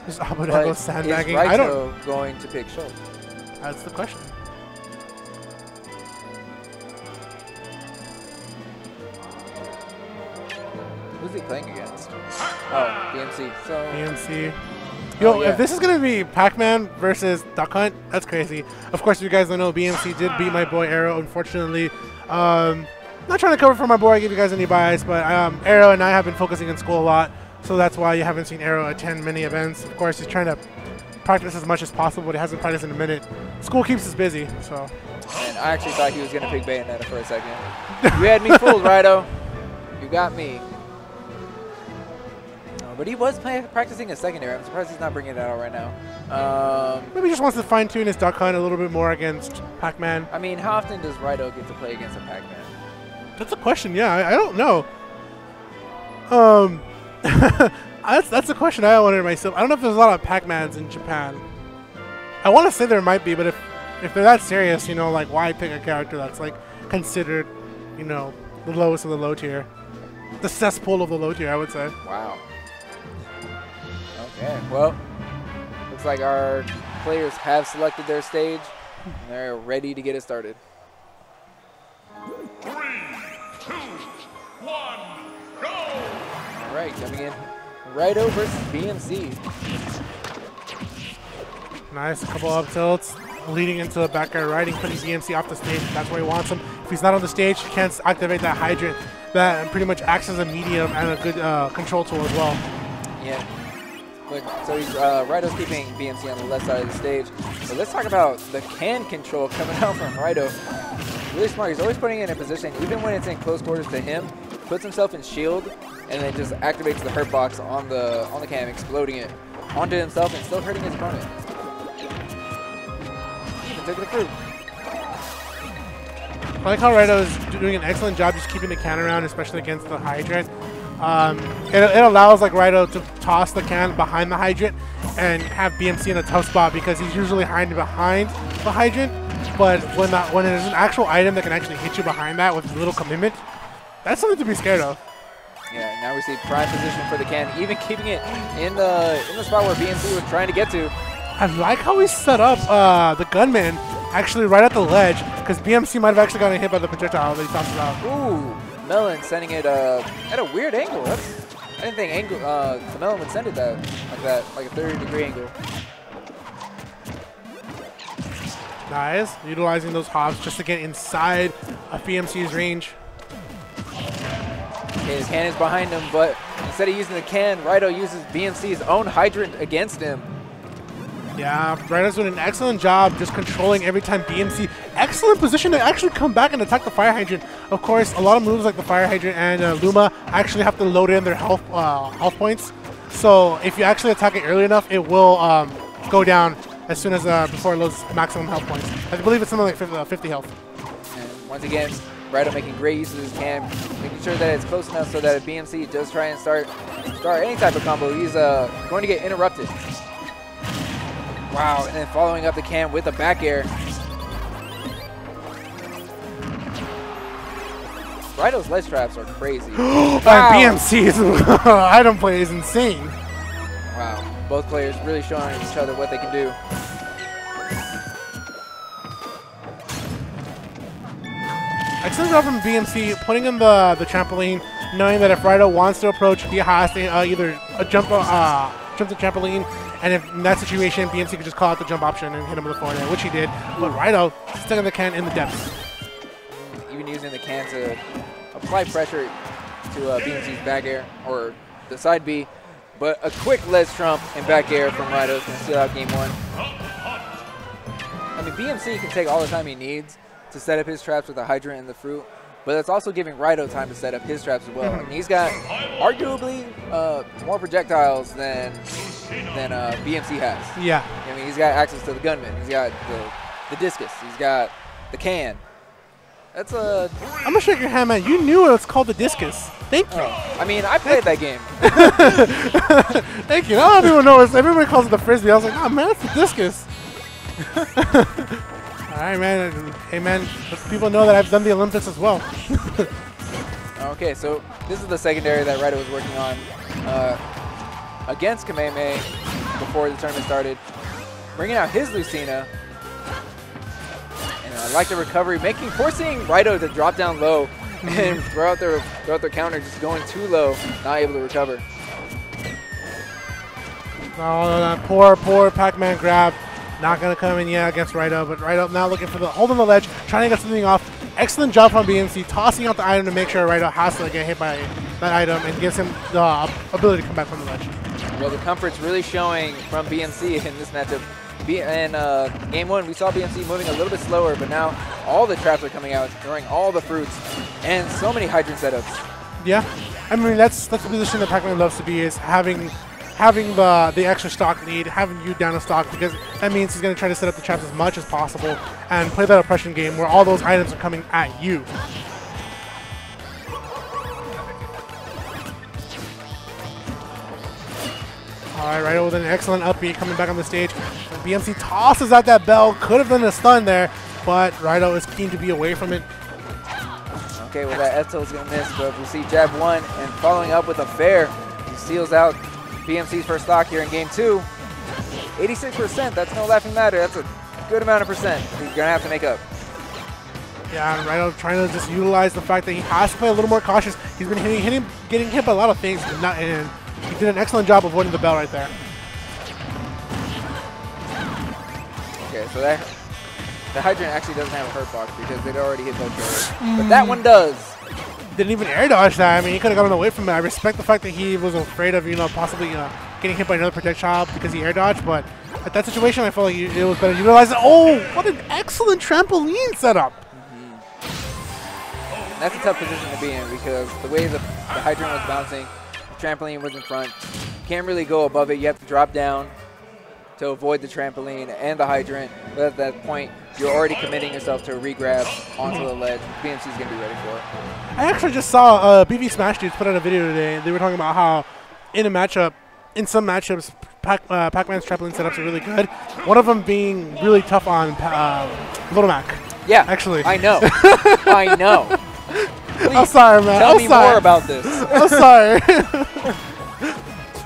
Is Abodego sandbagging? Is Raito I don't. going to pick Schultz? That's the question. Who's he playing against? Oh, BMC. So BMC. Yo, yeah. if this is going to be Pac-Man versus Duck Hunt, that's crazy. Of course, you guys don't know, BMC did beat my boy Arrow, unfortunately. Not trying to cover for my boy, give you guys any bias, but Arrow and I have been focusing in school a lot, so that's why you haven't seen Arrow attend many events. Of course, he's trying to practice as much as possible, but he hasn't practiced in a minute. School keeps us busy, so. And I actually thought he was going to pick Bayonetta for a second. You had me fooled, Raito. You got me. But he was practicing his secondary. I'm surprised he's not bringing it out right now. Maybe he just wants to fine-tune his Duck Hunt a little bit more against Pac-Man. I mean, how often does Raito get to play against a Pac-Man? That's a question, yeah. I don't know. That's a question I wondered myself. I don't know if there's a lot of Pac-Mans in Japan. I want to say there might be, but if they're that serious, you know, like, why pick a character that's, like, considered, you know, the lowest of the low tier? The cesspool of the low tier, I would say. Wow. Okay, well, looks like our players have selected their stage, and they're ready to get it started. 3, 2, 1, go! All right, coming in, Raito versus BMC. Nice, a couple up tilts, leading into the back air riding, putting BMC off the stage. That's where he wants him. If he's not on the stage, he can't activate that hydrant. That pretty much acts as a medium and a good control tool as well. Yeah. Look, so he's Raito's keeping BMC on the left side of the stage. So let's talk about the can control coming out from Raito. Really smart. He's always putting it in a position, even when it's in close quarters to him, puts himself in shield, and then just activates the hurt box on the can, exploding it onto himself and still hurting his opponent. Even took the fruit. I like how Raito is doing an excellent job just keeping the can around, especially against the hydrant. It allows like Raito to toss the can behind the hydrant and have BMC in a tough spot because he's usually hiding behind the hydrant. But when there's an actual item that can actually hit you behind that with little commitment, that's something to be scared of. Yeah, now we see prime position for the can, even keeping it in the spot where BMC was trying to get to. I like how he set up the gunman actually right at the ledge because BMC might have actually gotten hit by the projectile that he tosses out. Ooh. Melon sending it at a weird angle. I didn't think the Melon would send it like that, like a 30-degree angle. Nice, utilizing those hops just to get inside of BMC's range. Okay, his can is behind him, but instead of using the can, Raito uses BMC's own hydrant against him. Yeah, Raito's doing an excellent job just controlling every time BMC. Excellent position to actually come back and attack the fire hydrant. Of course, a lot of moves like the fire hydrant and Luma actually have to load in their health points. So if you actually attack it early enough, it will go down as soon as before it loads maximum health points. I believe it's something like 50 health. And once again, Raito making great use of his can, making sure that it's close enough so that if BMC does try and start any type of combo, he's going to get interrupted. Wow, and then following up the can with a back air. Raito's ledge traps are crazy. Wow. BMC's item play is insane. Wow, both players really showing each other what they can do. Excellent job from BMC, putting in the trampoline, knowing that if Raito wants to approach, he has to either jump the trampoline, and if in that situation, BMC could just call out the jump option and hit him with the forward air, which he did. But Raito stuck in the can in the depths. Even using the can to apply pressure to BMC's back air, or the side B. But a quick ledge trump and back air from Raito is going to seal out game one. I mean, BMC can take all the time he needs to set up his traps with the hydrant and the fruit, but it's also giving Raito time to set up his traps as well. And he's got arguably more projectiles than BMC has. Yeah. I mean, he's got access to the gunman. He's got the discus. He's got the can. That's a... I'm going to shake your hand, man. You knew it was called the discus. Thank you. I mean, I played that game. Thank you. Not everyone knows. Everybody calls it the frisbee. I was like, oh, man, it's the discus. All right, man. Hey, man, people know that I've done the Olympics as well. Okay, so this is the secondary that Raito was working on against Kamehameha. before the tournament started. Bringing out his Lucina. And I like the recovery, forcing Raito to drop down low and throw out their counter, just going too low, not able to recover. Oh, that poor Pac-Man grab. Not going to come in yet against Raito, but Raito now looking for the hold on the ledge, trying to get something off. Excellent job from BMC, tossing out the item to make sure Raito has to get hit by that item and gives him the ability to come back from the ledge. Well, the comfort's really showing from BMC in this matchup. In game 1, we saw BMC moving a little bit slower, but now all the traps are coming out, throwing all the fruits, and so many hydrant setups. Yeah, I mean, that's the position that Pac-Man loves to be, is having the extra stock lead, having you down a stock, because that means he's going to try to set up the traps as much as possible and play that oppression game where all those items are coming at you. All right, Raito with an excellent upbeat coming back on the stage. BMC tosses out that bell, could have done a stun there, but Raito is keen to be away from it. Okay, well that Eto is going to miss, but we see jab 1 and following up with a fair. He seals out BMC's first stock here in game 2. 86%, that's no laughing matter. That's a good amount of percent he's going to have to make up. Yeah, and Raito trying to just utilize the fact that he has to play a little more cautious. He's been getting hit by a lot of things, and he did an excellent job avoiding the bell right there. Okay, so the hydrant actually doesn't have a hurt box because they'd already hit both barriers. But that one does. Didn't even air dodge that. I mean, he could have gotten away from it. I respect the fact that he was afraid of, possibly getting hit by another projectile because he air dodged, but at that situation, I felt like it was better to utilize it. Oh, what an excellent trampoline setup. That's a tough position to be in because the way the hydrant was bouncing, the trampoline was in front. You can't really go above it. You have to drop down to avoid the trampoline and the hydrant. But at that point, you're already committing yourself to a re-grab onto the ledge. BMC's going to be ready for it. I actually just saw BV Smash Dudes put out a video today. They were talking about how in some matchups, Pac-Man's trampoline setups are really good. One of them being really tough on Little Mac. Yeah, actually. I know. I know. Please, I'm sorry, man. Tell me more about this. I'm sorry.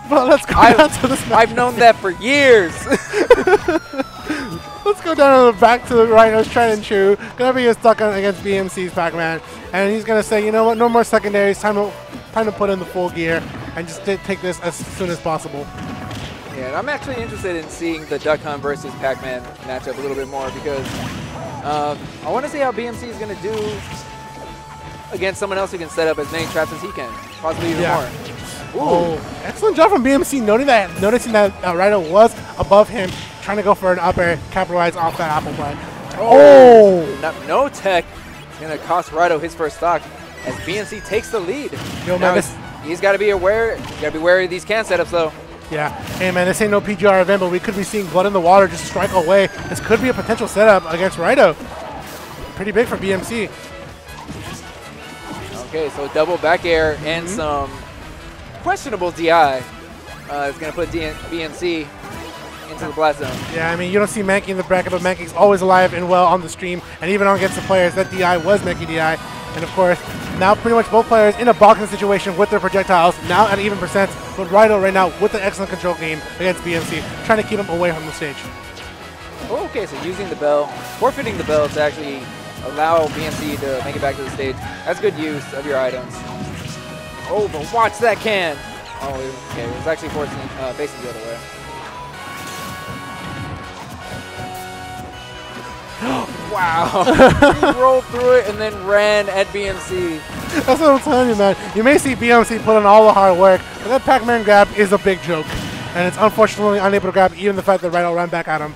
But let's go down to this match. I've known that for years. Let's go down back to the Raito's Try and Chew. Gonna be stuck against BMC's Pac-Man, and he's gonna say, you know what, no more secondaries. Time to put in the full gear and just take this as soon as possible. Yeah, and I'm actually interested in seeing the Duck Hunt versus Pac-Man matchup a little bit more because I want to see how BMC is gonna do against someone else who can set up as many traps as he can, possibly even more. Ooh. Oh, excellent job from BMC noticing that Raito was above him, trying to go for an up air, capitalize off that apple play. Oh! No tech is going to cost Raito his first stock as BMC takes the lead. Yo, now man, he's got to be aware. Got to be wary of these can setups though. Yeah. Hey man, this ain't no PGR event, but we could be seeing blood in the water just strike away. This could be a potential setup against Raito. Pretty big for BMC. Okay, so double back air and some questionable DI is going to put BMC into the blast zone. Yeah, I mean, you don't see Mankey in the bracket, but Mankey's always alive and well on the stream, and even on against the players, that DI was Mankey DI. And of course, now pretty much both players in a boxing situation with their projectiles, now at even percent, but Raito right now with an excellent control game against BMC, trying to keep him away from the stage. Okay, so using the bell, forfeiting the bell to actually allow BMC to make it back to the stage. That's good use of your items. Oh, but watch that can. Oh, okay, it was actually facing the other way. Wow. He rolled through it and then ran at BMC. That's what I'm telling you, man. You may see BMC put in all the hard work, but that Pac-Man grab is a big joke. And it's unfortunately unable to grab even the fact that Raito ran back at him.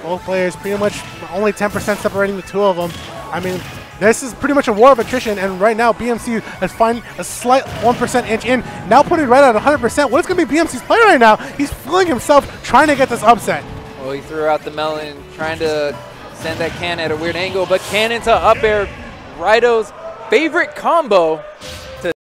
Both players pretty much only 10% separating the two of them. I mean, this is pretty much a war of attrition, and right now BMC is finding a slight 1% inch in, now putting Raito at 100%. What is going to be BMC's play right now? He's feeling himself trying to get this upset. Well, he threw out the melon, trying to send that can at a weird angle, but can into up air, Raito's favorite combo.